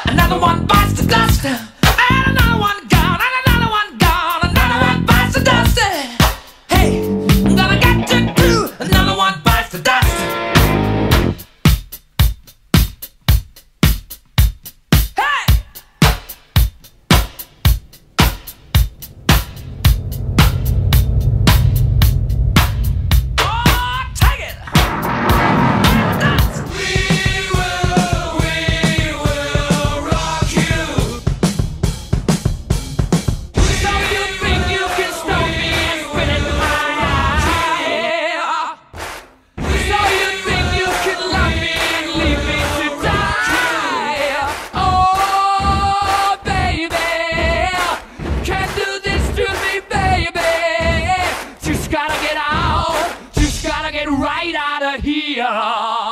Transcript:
Another one bites the dust, and another one gone, and another one gone, another one bites the dust. Hey, I'm gonna get you too. Another one bites the dust. Hey! Oh, take it! Right out of here.